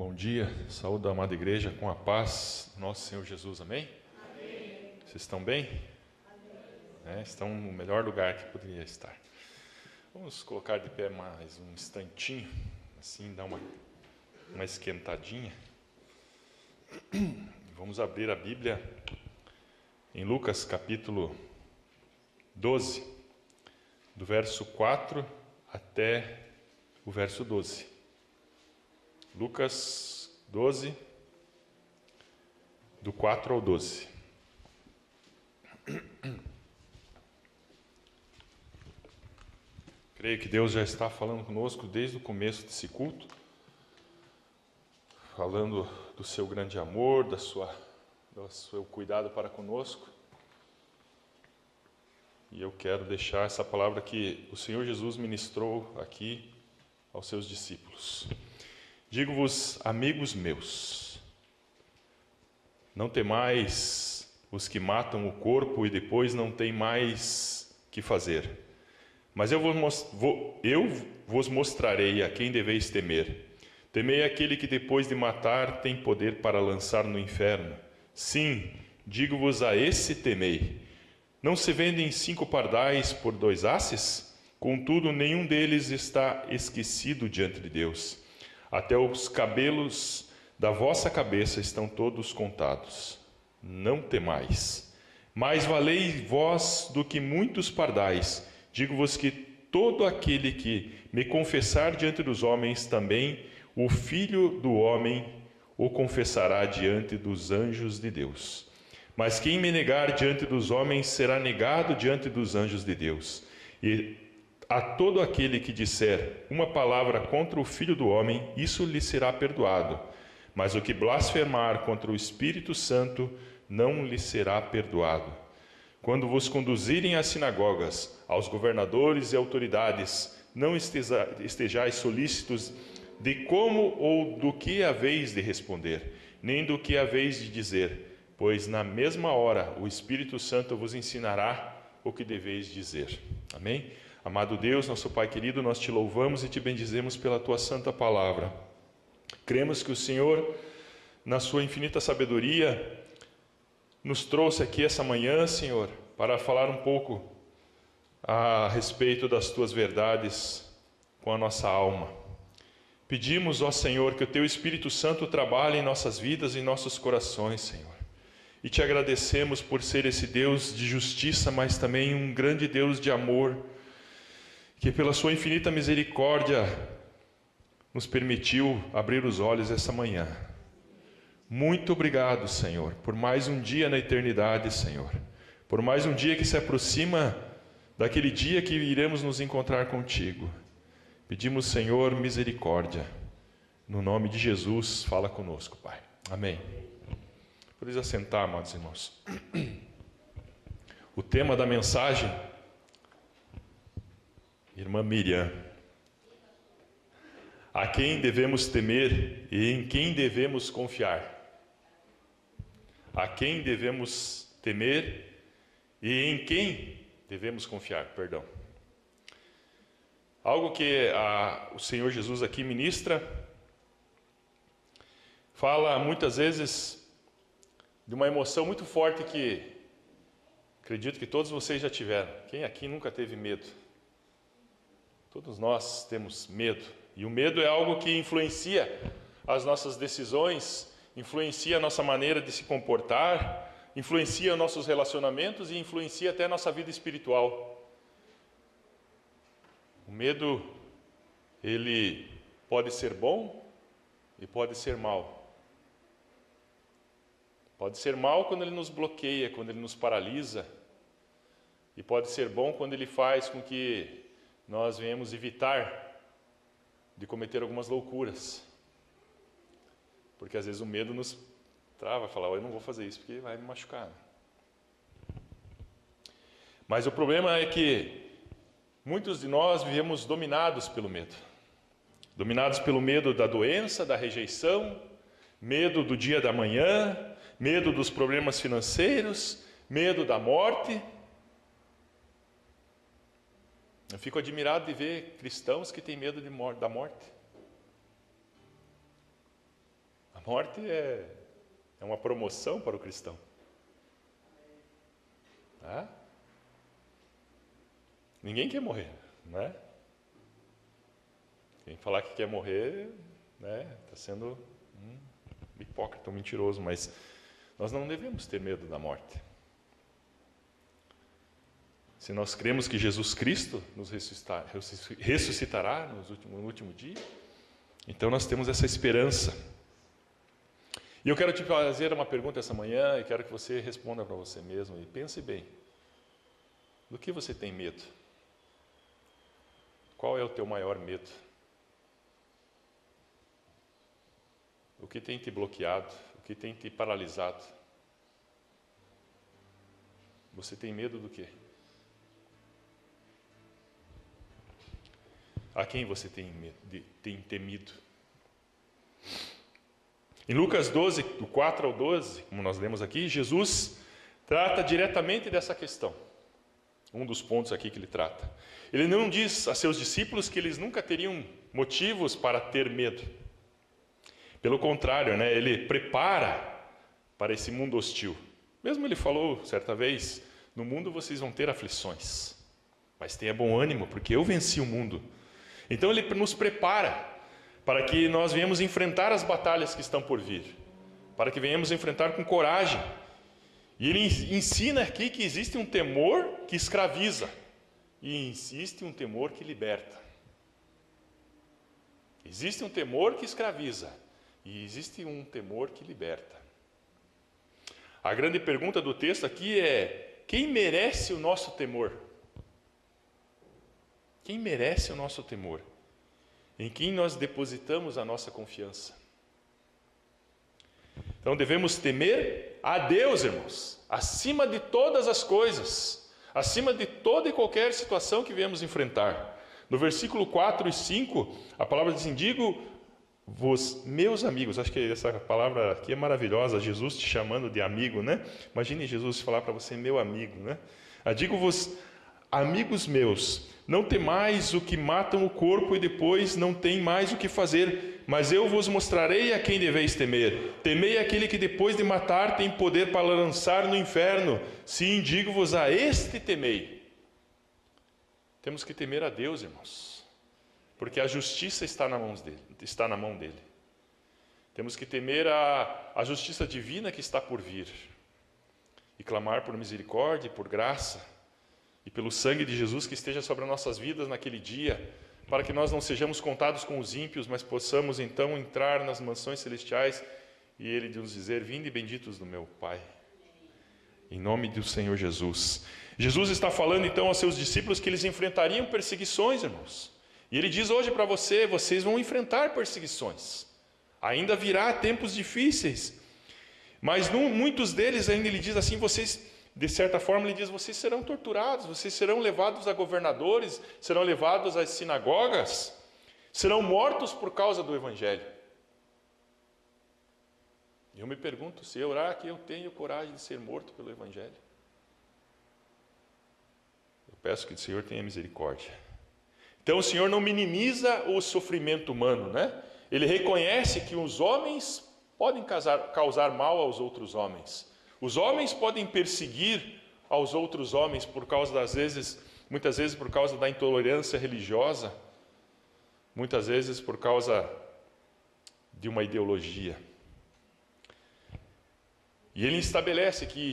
Bom dia, saúde da amada igreja com a paz do nosso Senhor Jesus, amém? Amém. Vocês estão bem? Amém. Estão no melhor lugar que poderia estar. Vamos colocar de pé mais um instantinho, assim, dar uma esquentadinha. Vamos abrir a Bíblia em Lucas capítulo 12, do verso 4 até o verso 12. Lucas 12, do 4 ao 12. Creio que Deus já está falando conosco desde o começo desse culto, falando do seu grande amor, do seu cuidado para conosco. E eu quero deixar essa palavra que o Senhor Jesus ministrou aqui aos seus discípulos. Digo-vos, amigos meus, não temais os que matam o corpo e depois não têm mais que fazer. Mas eu vos mostrarei a quem deveis temer. Temei aquele que depois de matar tem poder para lançar no inferno. Sim, digo-vos, a esse temei. Não se vendem 5 pardais por 2 asses? Contudo, nenhum deles está esquecido diante de Deus. Até os cabelos da vossa cabeça estão todos contados. Não temais. Mais valei vós do que muitos pardais. Digo-vos que todo aquele que me confessar diante dos homens, também o Filho do Homem o confessará diante dos anjos de Deus. Mas quem me negar diante dos homens, será negado diante dos anjos de Deus. E a todo aquele que disser uma palavra contra o Filho do Homem, isso lhe será perdoado. Mas o que blasfemar contra o Espírito Santo, não lhe será perdoado. Quando vos conduzirem às sinagogas, aos governadores e autoridades, não estejais solícitos de como ou do que haveis de responder, nem do que haveis de dizer, pois na mesma hora o Espírito Santo vos ensinará o que deveis dizer. Amém? Amado Deus, nosso Pai querido, nós te louvamos e te bendizemos pela tua santa palavra. Cremos que o Senhor, na sua infinita sabedoria, nos trouxe aqui essa manhã, Senhor, para falar um pouco a respeito das tuas verdades com a nossa alma. Pedimos, ó Senhor, que o teu Espírito Santo trabalhe em nossas vidas e em nossos corações, Senhor. E te agradecemos por ser esse Deus de justiça, mas também um grande Deus de amor, que pela sua infinita misericórdia nos permitiu abrir os olhos essa manhã. Muito obrigado, Senhor, por mais um dia na eternidade, Senhor. Por mais um dia que se aproxima daquele dia que iremos nos encontrar contigo. Pedimos, Senhor, misericórdia. No nome de Jesus, fala conosco, Pai. Amém. Podeis assentar, amados irmãos. O tema da mensagem, irmã Miriam. A quem devemos temer e em quem devemos confiar? A quem devemos temer e em quem devemos confiar, perdão. Algo que o Senhor Jesus aqui ministra, fala muitas vezes de uma emoção muito forte que acredito que todos vocês já tiveram. Quem aqui nunca teve medo? Todos nós temos medo. E o medo é algo que influencia as nossas decisões, influencia a nossa maneira de se comportar, influencia nossos relacionamentos e influencia até a nossa vida espiritual. O medo, ele pode ser bom e pode ser mal. Pode ser mal quando ele nos bloqueia, quando ele nos paralisa. E pode ser bom quando ele faz com que nós venhamos evitar de cometer algumas loucuras. Porque às vezes o medo nos trava, fala, eu não vou fazer isso porque vai me machucar. Mas o problema é que muitos de nós vivemos dominados pelo medo. Dominados pelo medo da doença, da rejeição, medo do dia da manhã, medo dos problemas financeiros, medo da morte. Eu fico admirado de ver cristãos que têm medo da morte. A morte é uma promoção para o cristão. Tá? Ninguém quer morrer, né? Quem falar que quer morrer, né, está sendo um hipócrita, um mentiroso, mas nós não devemos ter medo da morte. Se nós cremos que Jesus Cristo nos ressuscitará no último dia, então nós temos essa esperança. E eu quero te fazer uma pergunta essa manhã e quero que você responda para você mesmo e pense bem. Do que você tem medo? Qual é o teu maior medo? O que tem te bloqueado? O que tem te paralisado? Você tem medo do quê? A quem você tem temido? Em Lucas 12, do 4 ao 12, como nós lemos aqui, Jesus trata diretamente dessa questão. Um dos pontos aqui que ele trata. Ele não diz a seus discípulos que eles nunca teriam motivos para ter medo. Pelo contrário, né, ele prepara para esse mundo hostil. Mesmo ele falou certa vez, no mundo vocês vão ter aflições, mas tenha bom ânimo, porque eu venci o mundo. Então ele nos prepara para que nós venhamos enfrentar as batalhas que estão por vir, para que venhamos enfrentar com coragem. E ele ensina aqui que existe um temor que escraviza e existe um temor que liberta. Existe um temor que escraviza e existe um temor que liberta. A grande pergunta do texto aqui é: quem merece o nosso temor? Quem merece o nosso temor? Em quem nós depositamos a nossa confiança? Então devemos temer a Deus, irmãos, acima de todas as coisas, acima de toda e qualquer situação que viemos enfrentar. No versículo 4 e 5, a palavra diz: digo-vos, meus amigos. Acho que essa palavra aqui é maravilhosa, Jesus te chamando de amigo, né? Imagine Jesus falar para você, meu amigo, né? Digo-vos, amigos meus, não temais o que matam o corpo e depois não tem mais o que fazer, mas eu vos mostrarei a quem deveis temer. Temei aquele que depois de matar tem poder para lançar no inferno. Sim, digo-vos, a este temei. Temos que temer a Deus, irmãos, porque a justiça está na mão dele. Temos que temer a justiça divina que está por vir e clamar por misericórdia e por graça e pelo sangue de Jesus que esteja sobre as nossas vidas naquele dia, para que nós não sejamos contados com os ímpios, mas possamos então entrar nas mansões celestiais e Ele nos dizer: vinde benditos do meu Pai, em nome do Senhor Jesus. Jesus está falando então aos seus discípulos que eles enfrentariam perseguições, irmãos. E Ele diz hoje para vocês vão enfrentar perseguições. Ainda virá tempos difíceis, mas muitos deles ainda Ele diz assim, de certa forma Ele diz, vocês serão torturados, vocês serão levados a governadores, serão levados às sinagogas, serão mortos por causa do Evangelho. E eu me pergunto, se será que eu tenho coragem de ser morto pelo Evangelho? Eu peço que o Senhor tenha misericórdia. Então o Senhor não minimiza o sofrimento humano, né? Ele reconhece que os homens podem causar mal aos outros homens. Os homens podem perseguir aos outros homens por causa muitas vezes por causa da intolerância religiosa, muitas vezes por causa de uma ideologia. E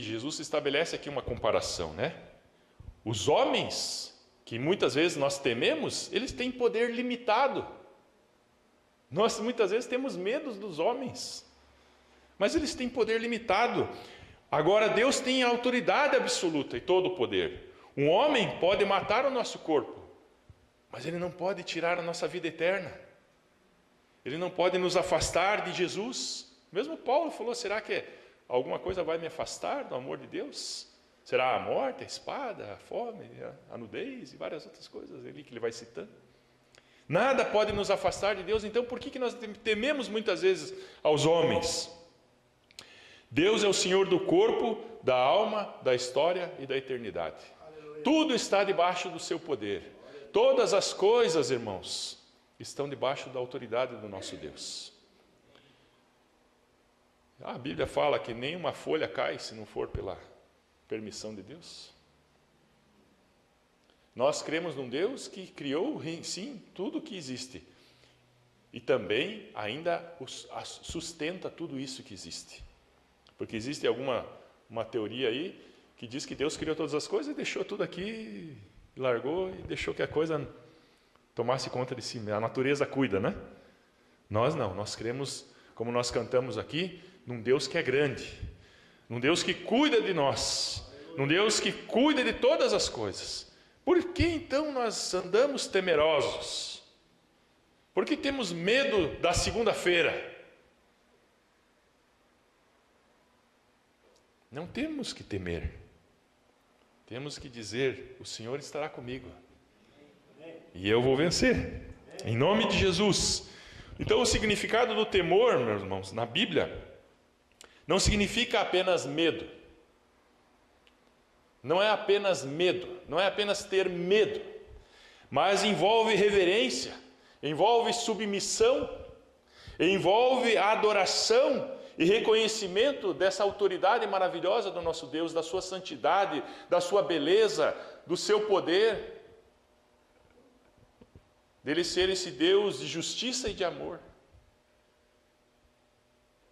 Jesus estabelece aqui uma comparação, né? Os homens, que muitas vezes nós tememos, eles têm poder limitado. Nós muitas vezes temos medo dos homens, mas eles têm poder limitado. Agora Deus tem a autoridade absoluta e todo o poder. Um homem pode matar o nosso corpo, mas ele não pode tirar a nossa vida eterna. Ele não pode nos afastar de Jesus. Mesmo Paulo falou, será que alguma coisa vai me afastar do amor de Deus? Será a morte, a espada, a fome, a nudez e várias outras coisas ali que ele vai citando. Nada pode nos afastar de Deus. Então por que nós tememos muitas vezes aos homens? Deus é o Senhor do corpo, da alma, da história e da eternidade. Aleluia. Tudo está debaixo do seu poder. Todas as coisas, irmãos, estão debaixo da autoridade do nosso Deus. A Bíblia fala que nenhuma folha cai se não for pela permissão de Deus. Nós cremos num Deus que criou, sim, tudo que existe. E também ainda sustenta tudo isso que existe. Porque existe uma teoria aí que diz que Deus criou todas as coisas e deixou tudo aqui, largou e deixou que a coisa tomasse conta de si. A natureza cuida, né? Nós não, nós cremos, como nós cantamos aqui, num Deus que é grande, num Deus que cuida de nós, num Deus que cuida de todas as coisas. Por que então nós andamos temerosos? Por que temos medo da segunda-feira? Não temos que temer. Temos que dizer: o Senhor estará comigo. E eu vou vencer. Em nome de Jesus. Então o significado do temor, meus irmãos, na Bíblia, não significa apenas medo. Não é apenas medo. Não é apenas ter medo. Mas envolve reverência. Envolve submissão. Envolve adoração e reconhecimento dessa autoridade maravilhosa do nosso Deus, da sua santidade, da sua beleza, do seu poder, dele ser esse Deus de justiça e de amor.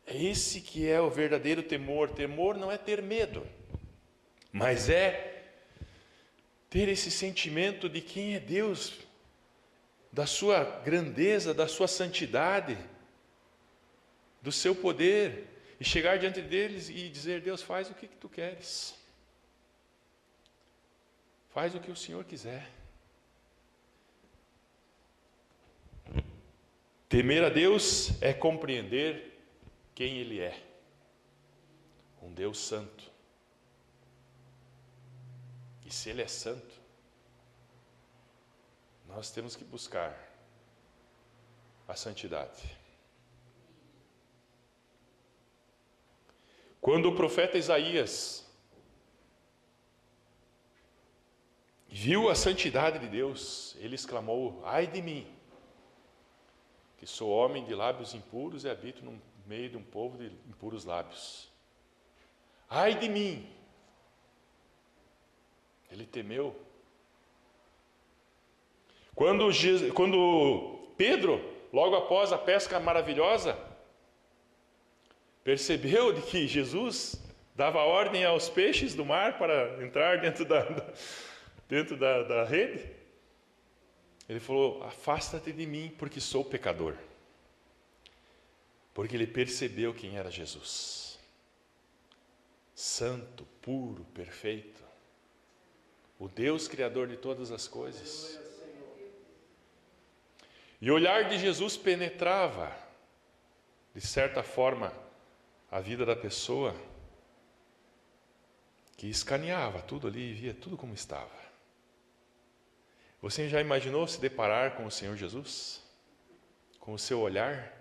É esse que é o verdadeiro temor. Temor não é ter medo, mas é ter esse sentimento de quem é Deus, da sua grandeza, da sua santidade, do seu poder, e chegar diante deles e dizer: Deus, faz o que tu queres, faz o que o Senhor quiser. Temer a Deus é compreender quem Ele é, um Deus santo. E se Ele é santo, nós temos que buscar a santidade. Quando o profeta Isaías viu a santidade de Deus, ele exclamou: ai de mim, que sou homem de lábios impuros e habito no meio de um povo de impuros lábios. Ai de mim! Ele temeu. Quando Pedro, logo após a pesca maravilhosa, percebeu de que Jesus dava ordem aos peixes do mar para entrar dentro da rede, ele falou: afasta-te de mim, porque sou pecador. Porque ele percebeu quem era Jesus. Santo, puro, perfeito. O Deus Criador de todas as coisas. E o olhar de Jesus penetrava, de certa forma, a vida da pessoa, que escaneava tudo ali e via tudo como estava. Você já imaginou se deparar com o Senhor Jesus? Com o seu olhar?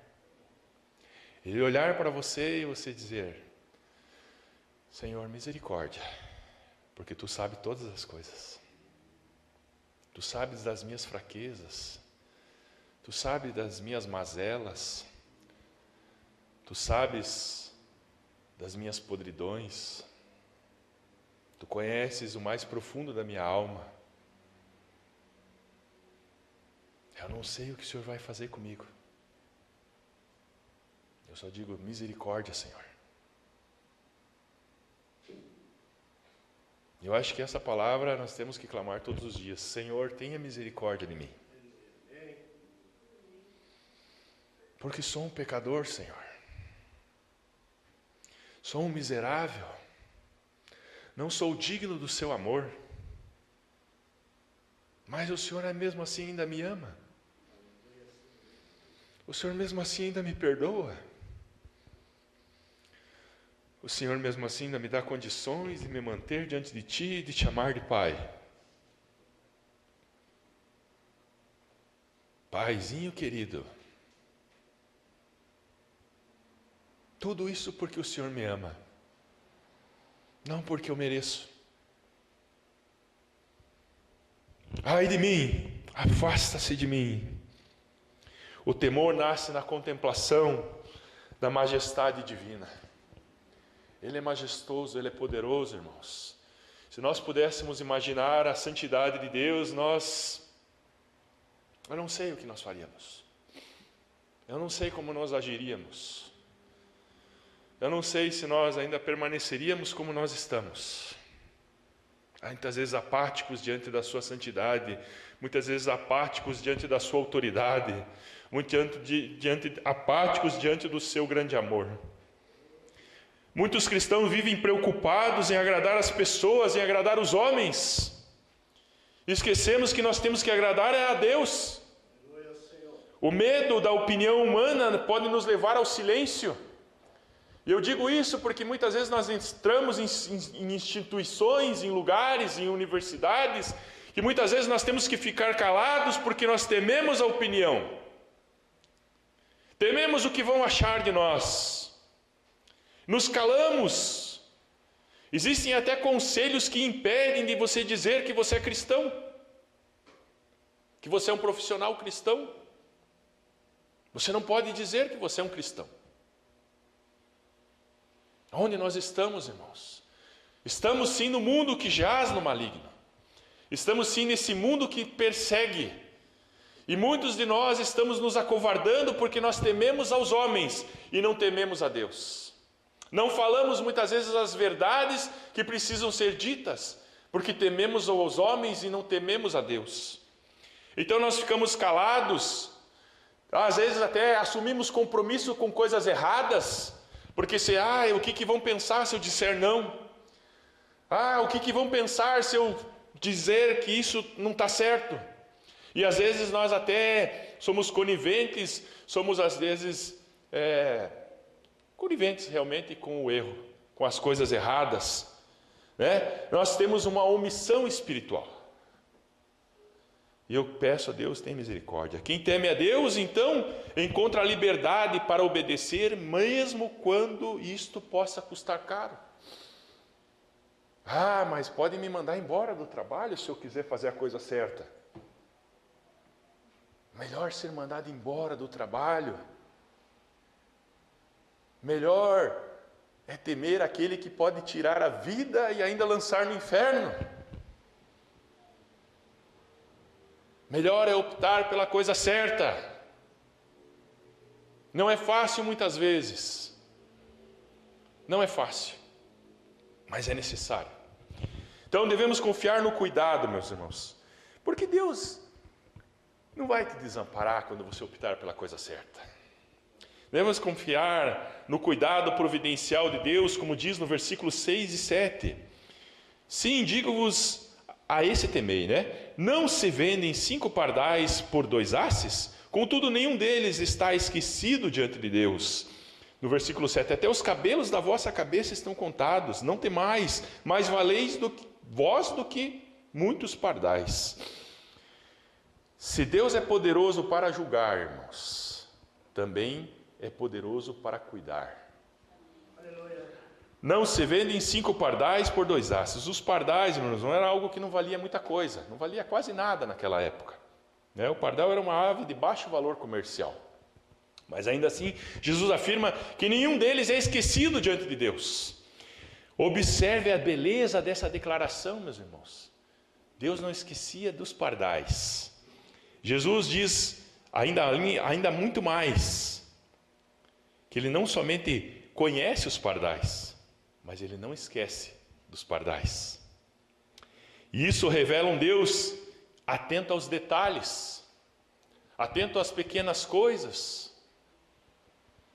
Ele olhar para você e você dizer: Senhor, misericórdia, porque Tu sabes todas as coisas. Tu sabes das minhas fraquezas. Tu sabes das minhas mazelas. Tu sabes das minhas podridões. Tu conheces o mais profundo da minha alma. Eu não sei o que o Senhor vai fazer comigo. Eu só digo: misericórdia, Senhor. Eu acho que essa palavra nós temos que clamar todos os dias: Senhor, tenha misericórdia de mim. Porque sou um pecador, Senhor. Sou um miserável. Não sou digno do seu amor. Mas o Senhor mesmo assim ainda me ama. O Senhor mesmo assim ainda me perdoa. O Senhor mesmo assim ainda me dá condições de me manter diante de Ti e de te amar de Pai. Paizinho querido, tudo isso porque o Senhor me ama, não porque eu mereço. Ai de mim, afasta-se de mim. O temor nasce na contemplação da majestade divina. Ele é majestoso, Ele é poderoso, irmãos. Se nós pudéssemos imaginar a santidade de Deus, eu não sei o que nós faríamos. Eu não sei como nós agiríamos. Eu não sei se nós ainda permaneceríamos como nós estamos. Muitas vezes apáticos diante da sua santidade, muitas vezes apáticos diante da sua autoridade, apáticos diante do seu grande amor. Muitos cristãos vivem preocupados em agradar as pessoas, em agradar os homens. Esquecemos que nós temos que agradar a Deus. O medo da opinião humana pode nos levar ao silêncio. E eu digo isso porque muitas vezes nós entramos em instituições, em lugares, em universidades, que muitas vezes nós temos que ficar calados porque nós tememos a opinião. Tememos o que vão achar de nós. Nos calamos. Existem até conselhos que impedem de você dizer que você é cristão, que você é um profissional cristão. Você não pode dizer que você é um cristão. Onde nós estamos, irmãos? Estamos sim no mundo que jaz no maligno. Estamos sim nesse mundo que persegue. E muitos de nós estamos nos acovardando porque nós tememos aos homens e não tememos a Deus. Não falamos muitas vezes as verdades que precisam ser ditas, porque tememos aos homens e não tememos a Deus. Então nós ficamos calados, às vezes até assumimos compromisso com coisas erradas, porque o que vão pensar se eu disser não? O que vão pensar se eu dizer que isso não está certo? E às vezes nós até somos coniventes, somos às vezes coniventes realmente com o erro, com as coisas erradas, né? Nós temos uma omissão espiritual. E eu peço a Deus, tenha misericórdia. Quem teme a Deus, então, encontra a liberdade para obedecer, mesmo quando isto possa custar caro. Mas pode me mandar embora do trabalho se eu quiser fazer a coisa certa. Melhor ser mandado embora do trabalho. Melhor é temer aquele que pode tirar a vida e ainda lançar no inferno. Melhor é optar pela coisa certa. Não é fácil muitas vezes. Não é fácil. Mas é necessário. Então devemos confiar no cuidado, meus irmãos. Porque Deus não vai te desamparar quando você optar pela coisa certa. Devemos confiar no cuidado providencial de Deus, como diz no versículo 6 e 7. Sim, digo-vos a esse temei, né? Não se vendem 5 pardais por 2 asses? Contudo, nenhum deles está esquecido diante de Deus. No versículo 7, até os cabelos da vossa cabeça estão contados. Não temais, mais valeis vós do que muitos pardais. Se Deus é poderoso para julgar, irmãos, também é poderoso para cuidar. Não se vendem 5 pardais por 2 asses. Os pardais, irmãos, não era algo que não valia muita coisa, não valia quase nada naquela época, né? O pardal era uma ave de baixo valor comercial. Mas ainda assim, Jesus afirma que nenhum deles é esquecido diante de Deus. Observe a beleza dessa declaração, meus irmãos. Deus não esquecia dos pardais. Jesus diz ainda muito mais, que Ele não somente conhece os pardais, mas Ele não esquece dos pardais. E isso revela um Deus atento aos detalhes, atento às pequenas coisas,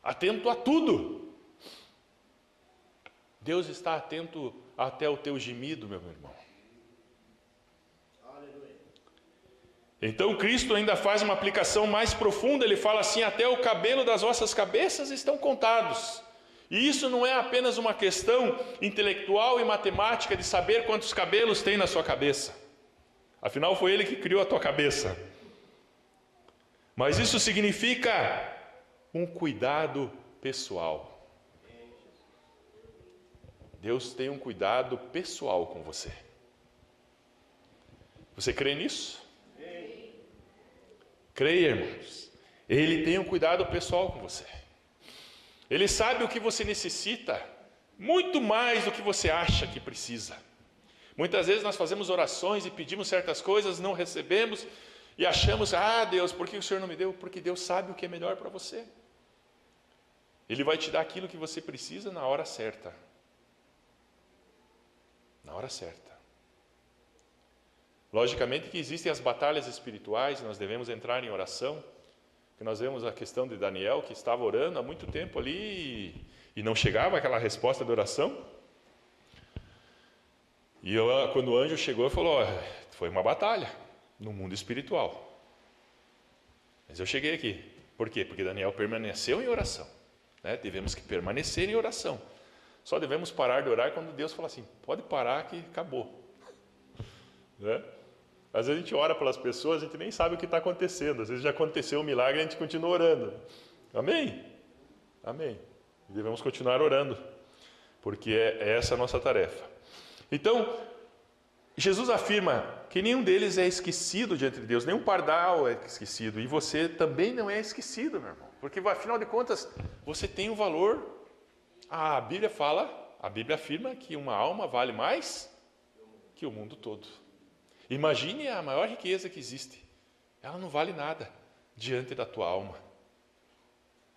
atento a tudo. Deus está atento até o teu gemido, meu irmão. Então Cristo ainda faz uma aplicação mais profunda. Ele fala assim: até o cabelo das vossas cabeças estão contados. E isso não é apenas uma questão intelectual e matemática de saber quantos cabelos tem na sua cabeça. Afinal, foi Ele que criou a tua cabeça. Mas isso significa um cuidado pessoal. Deus tem um cuidado pessoal com você. Você crê nisso? Creia, irmãos. Ele tem um cuidado pessoal com você. Ele sabe o que você necessita muito mais do que você acha que precisa. Muitas vezes nós fazemos orações e pedimos certas coisas, não recebemos, e achamos, Deus, por que o Senhor não me deu? Porque Deus sabe o que é melhor para você. Ele vai te dar aquilo que você precisa na hora certa. Na hora certa. Logicamente que existem as batalhas espirituais, nós devemos entrar em oração, que nós vemos a questão de Daniel, que estava orando há muito tempo ali, e não chegava aquela resposta de oração. E quando o anjo chegou, ele falou, foi uma batalha no mundo espiritual. Mas eu cheguei aqui. Por quê? Porque Daniel permaneceu em oração. Né? Devemos que permanecer em oração. Só devemos parar de orar quando Deus fala assim, pode parar que acabou. Né? Às vezes a gente ora pelas pessoas, a gente nem sabe o que está acontecendo. Às vezes já aconteceu um milagre e a gente continua orando. Amém? Amém. E devemos continuar orando, porque é essa a nossa tarefa. Então, Jesus afirma que nenhum deles é esquecido diante de Deus, nenhum pardal é esquecido, e você também não é esquecido, meu irmão, porque afinal de contas, você tem um valor. A Bíblia afirma que uma alma vale mais que o mundo todo. Imagine a maior riqueza que existe, ela não vale nada diante da tua alma.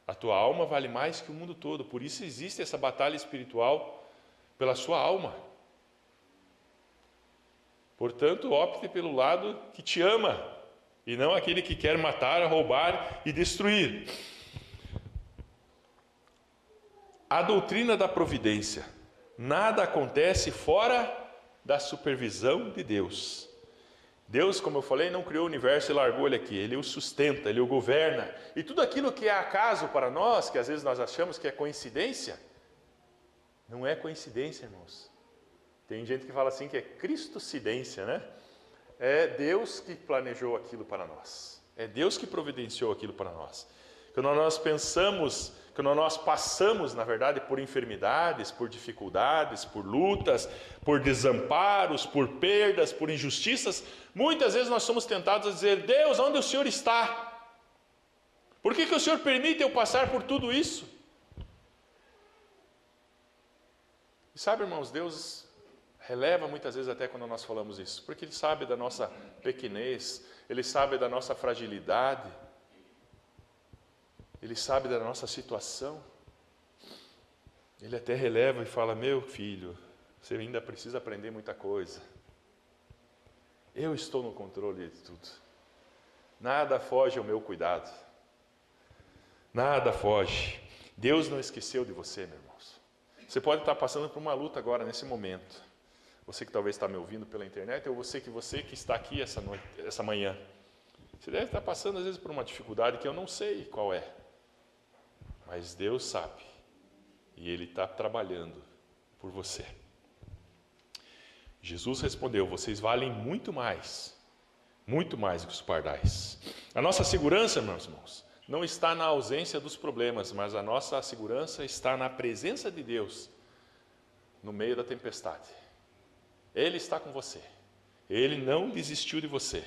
A tua alma vale mais que o mundo todo, por isso existe essa batalha espiritual pela sua alma. Portanto, opte pelo lado que te ama, e não aquele que quer matar, roubar e destruir. A doutrina da providência. Nada acontece fora da supervisão de Deus. Deus, como eu falei, não criou o universo e largou ele aqui. Ele o sustenta, ele o governa. E tudo aquilo que é acaso para nós, que às vezes nós achamos que é coincidência, não é coincidência, irmãos. Tem gente que fala assim que é cristocidência, né? É Deus que planejou aquilo para nós. É Deus que providenciou aquilo para nós. Quando nós pensamos, quando nós passamos, na verdade, por enfermidades, por dificuldades, por lutas, por desamparos, por perdas, por injustiças, muitas vezes nós somos tentados a dizer, Deus, onde o Senhor está? Por que o Senhor permite eu passar por tudo isso? E sabe, irmãos, Deus releva muitas vezes até quando nós falamos isso, porque Ele sabe da nossa pequenez, Ele sabe da nossa fragilidade, Ele sabe da nossa situação. Ele até releva e fala, meu filho, você ainda precisa aprender muita coisa. Eu estou no controle de tudo. Nada foge ao meu cuidado. Nada foge. Deus não esqueceu de você, meus irmãos. Você pode estar passando por uma luta agora, nesse momento. Você que talvez está me ouvindo pela internet, ou você que está aqui essa manhã. Você deve estar passando às vezes por uma dificuldade que eu não sei qual é. Mas Deus sabe. E Ele está trabalhando por você. Jesus respondeu, vocês valem muito mais do que os pardais. A nossa segurança, meus irmãos, não está na ausência dos problemas, mas a nossa segurança está na presença de Deus no meio da tempestade. Ele está com você. Ele não desistiu de você.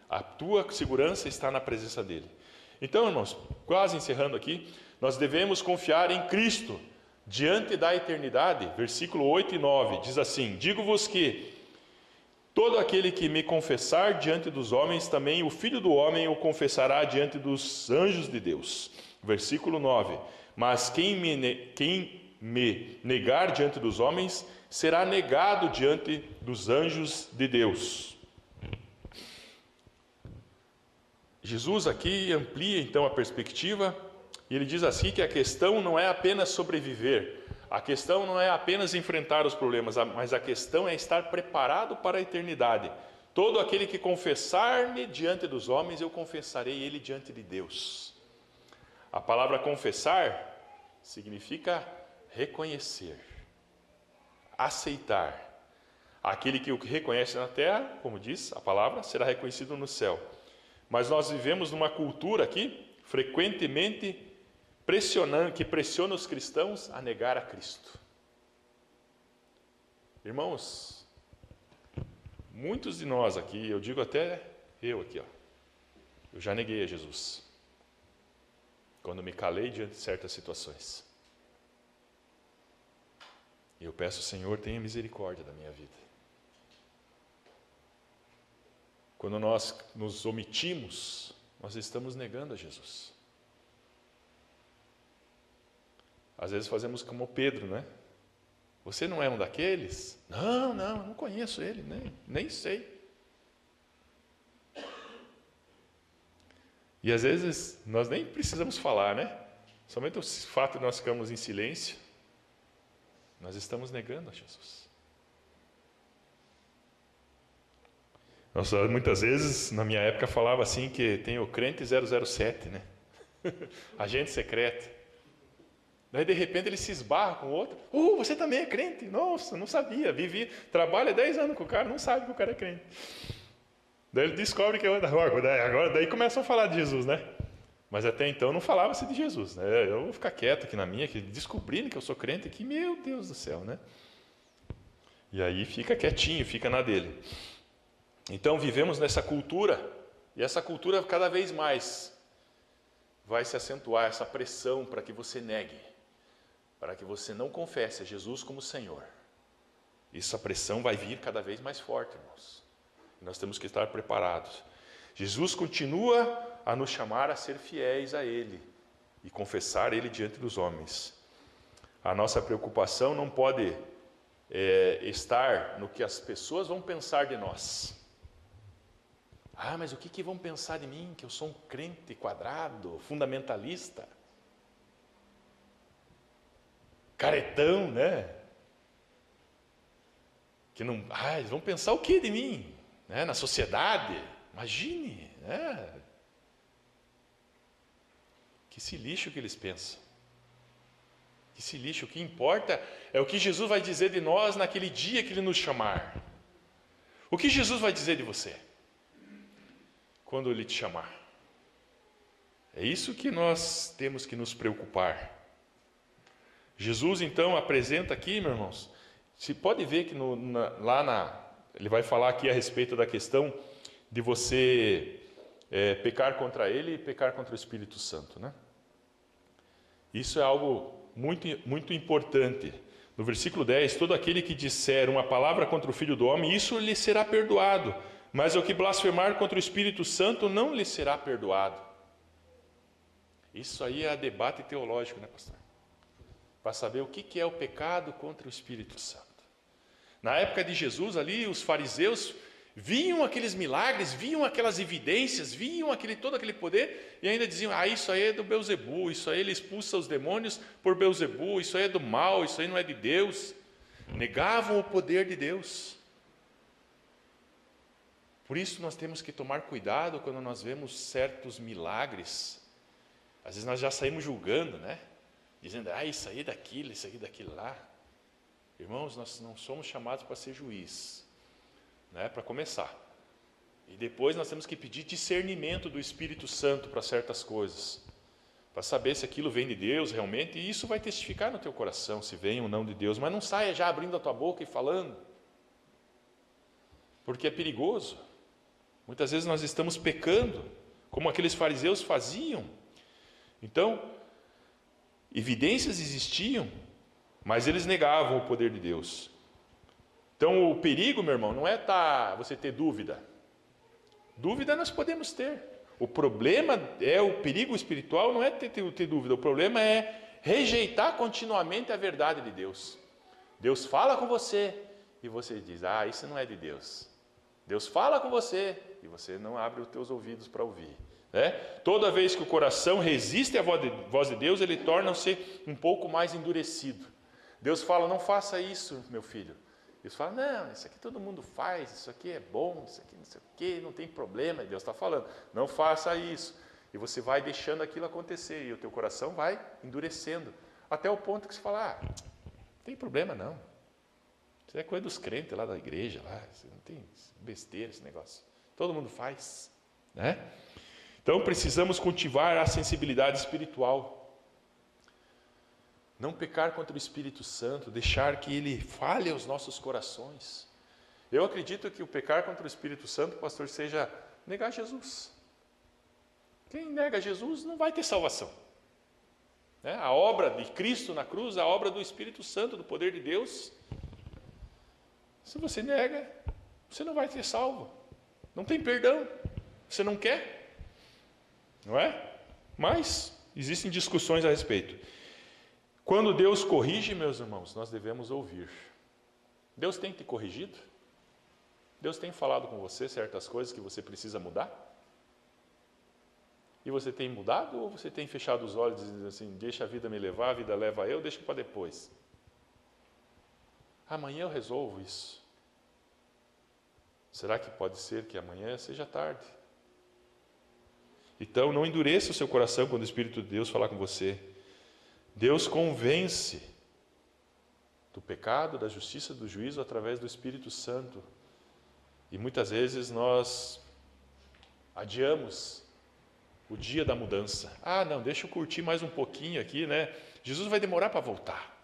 A tua segurança está na presença dele. Então, irmãos, quase encerrando aqui, nós devemos confiar em Cristo diante da eternidade. Versículo 8 e 9 diz assim, digo-vos que todo aquele que me confessar diante dos homens, também o Filho do Homem o confessará diante dos anjos de Deus. Versículo 9, mas quem me negar diante dos homens, será negado diante dos anjos de Deus. Jesus aqui amplia então a perspectiva, e ele diz assim que a questão não é apenas sobreviver, a questão não é apenas enfrentar os problemas, mas a questão é estar preparado para a eternidade. Todo aquele que confessar-me diante dos homens, eu confessarei ele diante de Deus. A palavra confessar significa reconhecer, aceitar. Aquele que o reconhece na terra, como diz a palavra, será reconhecido no céu. Mas nós vivemos numa cultura aqui, frequentemente que pressiona os cristãos a negar a Cristo. Irmãos, muitos de nós aqui, eu digo até eu aqui, eu já neguei a Jesus, quando me calei diante de certas situações. E eu peço, Senhor, tenha misericórdia da minha vida. Quando nós nos omitimos, nós estamos negando a Jesus. Às vezes fazemos como Pedro, né? Você não é um daqueles? Não conheço ele, nem sei. E às vezes nós nem precisamos falar, né? Somente o fato de nós ficarmos em silêncio, nós estamos negando a Jesus. Nossa, muitas vezes, na minha época, falava assim que tem o crente 007, né? Agente secreto. Daí, de repente, ele se esbarra com o outro. Você também é crente? Nossa, não sabia. Trabalha 10 anos com o cara, não sabe que o cara é crente. Daí ele descobre que agora daí começam a falar de Jesus, né? Mas até então não falava-se de Jesus, né? Eu vou ficar quieto aqui na minha, que descobrindo que eu sou crente aqui, meu Deus do céu, né? E aí fica quietinho, fica na dele. Então vivemos nessa cultura, e essa cultura cada vez mais vai se acentuar, essa pressão para que você negue, para que você não confesse a Jesus como Senhor. Essa pressão vai vir cada vez mais forte, irmãos. E nós temos que estar preparados. Jesus continua a nos chamar a ser fiéis a Ele e confessar Ele diante dos homens. A nossa preocupação não pode estar no que as pessoas vão pensar de nós. Mas o que vão pensar de mim? Que eu sou um crente quadrado, fundamentalista, caretão, né? Que não, eles vão pensar o que de mim? Né? Na sociedade? Imagine, né? Que se lixo que eles pensam. Que se lixo, o que importa é o que Jesus vai dizer de nós naquele dia que Ele nos chamar. O que Jesus vai dizer de você quando Ele te chamar? É isso que nós temos que nos preocupar. Jesus então apresenta aqui, meus irmãos, se pode ver que ele vai falar aqui a respeito da questão de você pecar contra Ele e pecar contra o Espírito Santo, né? Isso é algo muito, muito importante. No versículo 10, todo aquele que disser uma palavra contra o Filho do Homem, isso lhe será perdoado, mas o que blasfemar contra o Espírito Santo não lhe será perdoado. Isso aí é debate teológico, né, pastor? Para saber o que é o pecado contra o Espírito Santo. Na época de Jesus ali, os fariseus viam aqueles milagres, viam aquelas evidências, viam todo aquele poder e ainda diziam, isso aí é do Beelzebu, isso aí ele expulsa os demônios por Beelzebu, isso aí é do mal, isso aí não é de Deus. Negavam o poder de Deus. Por isso nós temos que tomar cuidado quando nós vemos certos milagres. Às vezes nós já saímos julgando, né? Dizendo, isso aí daquilo, isso aí daquilo lá. Irmãos, nós não somos chamados para ser juiz, né? Para começar. E depois nós temos que pedir discernimento do Espírito Santo para certas coisas. Para saber se aquilo vem de Deus realmente. E isso vai testificar no teu coração se vem ou não de Deus. Mas não saia já abrindo a tua boca e falando. Porque é perigoso. Muitas vezes nós estamos pecando, como aqueles fariseus faziam. Então, evidências existiam, mas eles negavam o poder de Deus. Então, o perigo, meu irmão, não é você ter dúvida. Dúvida nós podemos ter. O problema o perigo espiritual não é ter dúvida. O problema é rejeitar continuamente a verdade de Deus. Deus fala com você e você diz, isso não é de Deus. Deus fala com você e você não abre os teus ouvidos para ouvir. Né? Toda vez que o coração resiste à voz de Deus, ele torna-se um pouco mais endurecido. Deus fala, não faça isso, meu filho. Deus fala, não, isso aqui todo mundo faz, isso aqui é bom, isso aqui não sei o quê, não tem problema. Deus está falando, não faça isso. E você vai deixando aquilo acontecer e o teu coração vai endurecendo. Até o ponto que você fala, não tem problema não. Isso é coisa dos crentes lá da igreja, lá, não tem besteira esse negócio. Todo mundo faz, né? Então precisamos cultivar a sensibilidade espiritual. Não pecar contra o Espírito Santo, deixar que Ele fale aos nossos corações. Eu acredito que o pecar contra o Espírito Santo, pastor, seja negar Jesus. Quem nega Jesus não vai ter salvação. né? A obra de Cristo na cruz, a obra do Espírito Santo, do poder de Deus. Se você nega, você não vai ser salvo. Não tem perdão. Você não quer. Não é? Mas existem discussões a respeito. Quando Deus corrige, meus irmãos, nós devemos ouvir. Deus tem te corrigido? Deus tem falado com você certas coisas que você precisa mudar? E você tem mudado ou você tem fechado os olhos e dizendo assim, deixa a vida me levar, a vida leva eu, deixa para depois? Amanhã eu resolvo isso. Será que pode ser que amanhã seja tarde? Então não endureça o seu coração quando o Espírito de Deus falar com você. Deus convence do pecado, da justiça, do juízo através do Espírito Santo. E muitas vezes nós adiamos o dia da mudança. Ah, não, deixa eu curtir mais um pouquinho aqui, né? Jesus vai demorar para voltar.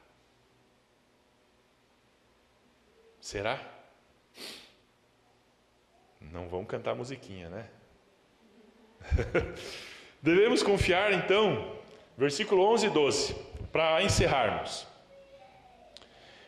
Será? Não vamos cantar musiquinha, né? Devemos confiar, então, versículo 11 e 12, para encerrarmos.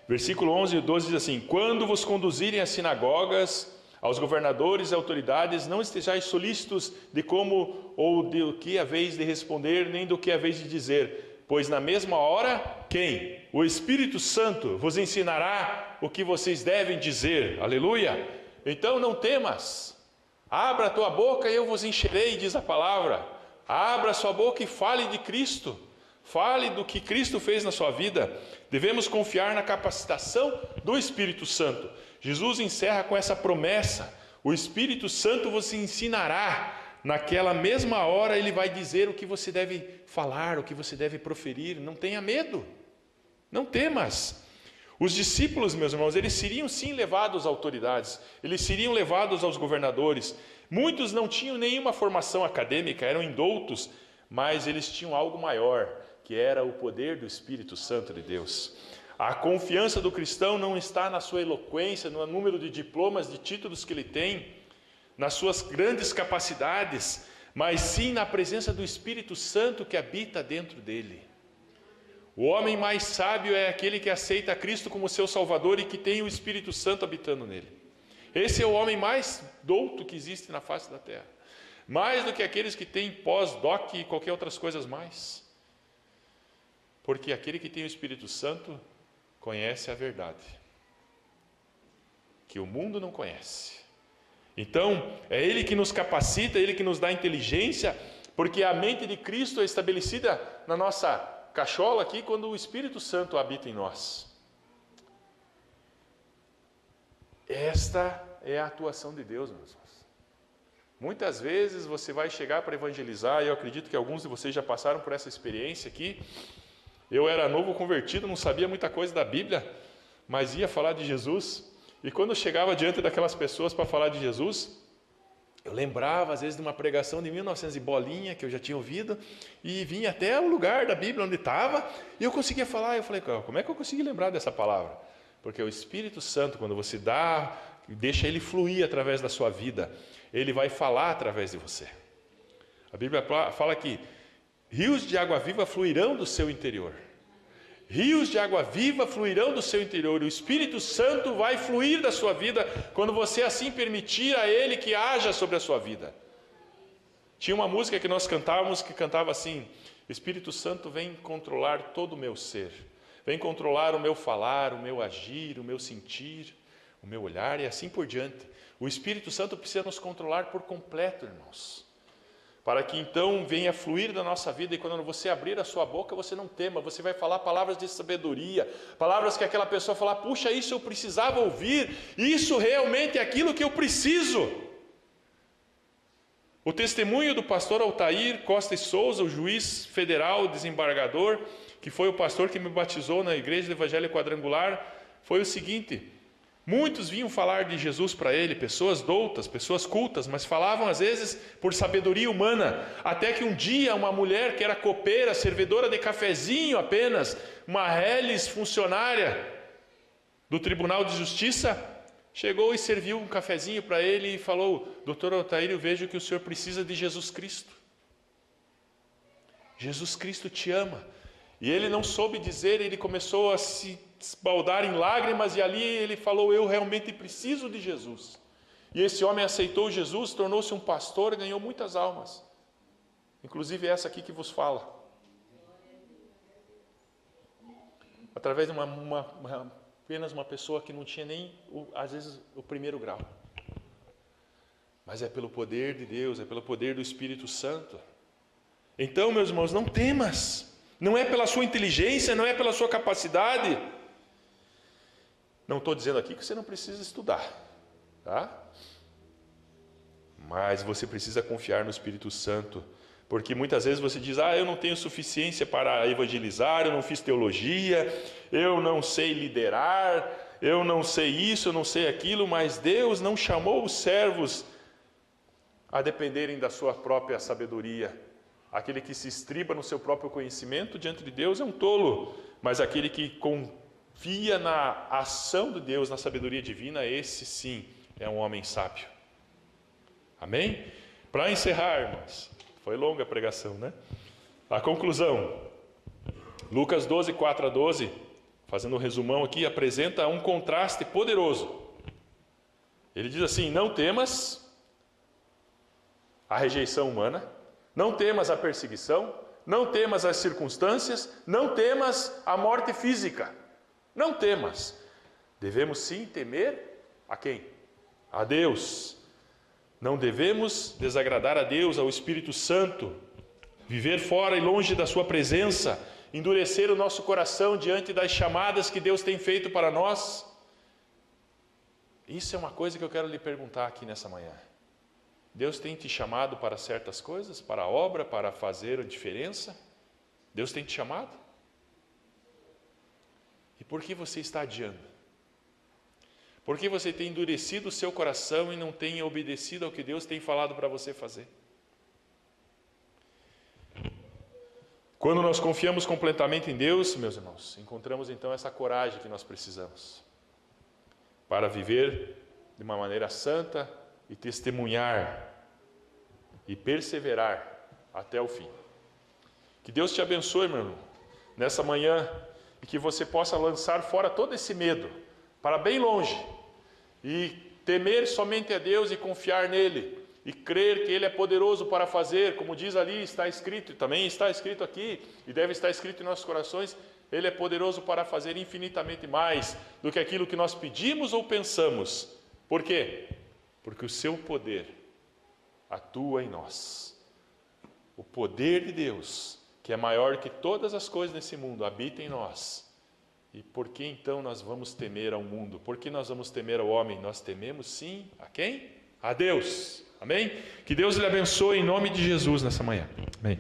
Versículo 11 e 12 diz assim: quando vos conduzirem às sinagogas, aos governadores e autoridades, não estejais solícitos de como ou do que haveis de responder, nem do que haveis de dizer, pois na mesma hora, quem? O Espírito Santo vos ensinará o que vocês devem dizer. Aleluia! Então não temas, abra a tua boca e eu vos encherei, diz a palavra. Abra a sua boca e fale de Cristo, fale do que Cristo fez na sua vida. Devemos confiar na capacitação do Espírito Santo. Jesus encerra com essa promessa: o Espírito Santo vos ensinará. Naquela mesma hora ele vai dizer o que você deve falar, o que você deve proferir. Não tenha medo, não temas. Os discípulos, meus irmãos, eles seriam sim levados às autoridades, eles seriam levados aos governadores. Muitos não tinham nenhuma formação acadêmica, eram indoutos, mas eles tinham algo maior, que era o poder do Espírito Santo de Deus. A confiança do cristão não está na sua eloquência, no número de diplomas, de títulos que ele tem, nas suas grandes capacidades, mas sim na presença do Espírito Santo que habita dentro dele. O homem mais sábio é aquele que aceita Cristo como seu Salvador e que tem o Espírito Santo habitando nele. Esse é o homem mais douto que existe na face da terra. Mais do que aqueles que têm pós-doc e qualquer outras coisas mais. Porque aquele que tem o Espírito Santo conhece a verdade, que o mundo não conhece. Então, é Ele que nos capacita, Ele que nos dá inteligência, porque a mente de Cristo é estabelecida na nossa cachola aqui, quando o Espírito Santo habita em nós. Esta é a atuação de Deus, meus irmãos. Muitas vezes você vai chegar para evangelizar, e eu acredito que alguns de vocês já passaram por essa experiência aqui. Eu era novo convertido, não sabia muita coisa da Bíblia, mas ia falar de Jesus. E quando eu chegava diante daquelas pessoas para falar de Jesus, eu lembrava às vezes de uma pregação de 1900 e bolinha, que eu já tinha ouvido, e vinha até o lugar da Bíblia onde estava, e eu conseguia falar. Eu falei, como é que eu consegui lembrar dessa palavra? Porque o Espírito Santo, quando você deixa ele fluir através da sua vida, ele vai falar através de você. A Bíblia fala que rios de água viva fluirão do seu interior. Rios de água viva fluirão do seu interior. O Espírito Santo vai fluir da sua vida quando você assim permitir a Ele que haja sobre a sua vida. Tinha uma música que nós cantávamos que cantava assim: Espírito Santo vem controlar todo o meu ser. Vem controlar o meu falar, o meu agir, o meu sentir, o meu olhar e assim por diante. O Espírito Santo precisa nos controlar por completo, irmãos. Para que então venha fluir da nossa vida, e quando você abrir a sua boca, você não tema, você vai falar palavras de sabedoria, palavras que aquela pessoa falar, puxa, isso eu precisava ouvir, isso realmente é aquilo que eu preciso. O testemunho do pastor Altair Costa e Souza, o juiz federal, desembargador, que foi o pastor que me batizou na igreja do Evangelho Quadrangular, foi o seguinte: muitos vinham falar de Jesus para ele, pessoas doutas, pessoas cultas, mas falavam às vezes por sabedoria humana, até que um dia uma mulher que era copeira, servidora de cafezinho apenas, uma reles funcionária do Tribunal de Justiça, chegou e serviu um cafezinho para ele e falou: doutor Altair, eu vejo que o senhor precisa de Jesus Cristo. Jesus Cristo te ama. E ele não soube dizer, ele começou a se esbaldar em lágrimas, e ali ele falou: eu realmente preciso de Jesus. E esse homem aceitou Jesus, tornou-se um pastor, ganhou muitas almas, inclusive essa aqui que vos fala, através de apenas uma pessoa que não tinha nem, às vezes, o primeiro grau. Mas é pelo poder de Deus, é pelo poder do Espírito Santo. Então, meus irmãos, não temas. Não é pela sua inteligência, não é pela sua capacidade. Não estou dizendo aqui que você não precisa estudar, tá? Mas você precisa confiar no Espírito Santo, porque muitas vezes você diz: eu não tenho suficiência para evangelizar, eu não fiz teologia, eu não sei liderar, eu não sei isso, eu não sei aquilo, mas Deus não chamou os servos a dependerem da sua própria sabedoria. Aquele que se estriba no seu próprio conhecimento diante de Deus é um tolo, mas aquele que confia na ação de Deus, na sabedoria divina, esse sim é um homem sábio. Amém? Para encerrar, irmãos, foi longa a pregação, né? A conclusão, Lucas 12, 4 a 12, fazendo um resumão aqui, apresenta um contraste poderoso. Ele diz assim: não temas a rejeição humana, não temas a perseguição, não temas as circunstâncias, não temas a morte física, não temas. Devemos sim temer a quem? A Deus. Não devemos desagradar a Deus, ao Espírito Santo, viver fora e longe da sua presença, endurecer o nosso coração diante das chamadas que Deus tem feito para nós. Isso é uma coisa que eu quero lhe perguntar aqui nessa manhã. Deus tem te chamado para certas coisas, para a obra, para fazer a diferença? Deus tem te chamado? E por que você está adiando? Por que você tem endurecido o seu coração e não tem obedecido ao que Deus tem falado para você fazer? Quando nós confiamos completamente em Deus, meus irmãos, encontramos então essa coragem que nós precisamos para viver de uma maneira santa e testemunhar e perseverar até o fim. Que Deus te abençoe, meu irmão, nessa manhã, e que você possa lançar fora todo esse medo para bem longe e temer somente a Deus e confiar nele e crer que ele é poderoso para fazer, como diz ali, está escrito, e também está escrito aqui, e deve estar escrito em nossos corações: ele é poderoso para fazer infinitamente mais do que aquilo que nós pedimos ou pensamos. Por quê? Porque o seu poder atua em nós. O poder de Deus, que é maior que todas as coisas nesse mundo, habita em nós. E por que então nós vamos temer ao mundo? Por que nós vamos temer ao homem? Nós tememos sim a quem? A Deus. Amém? Que Deus lhe abençoe em nome de Jesus nessa manhã. Amém.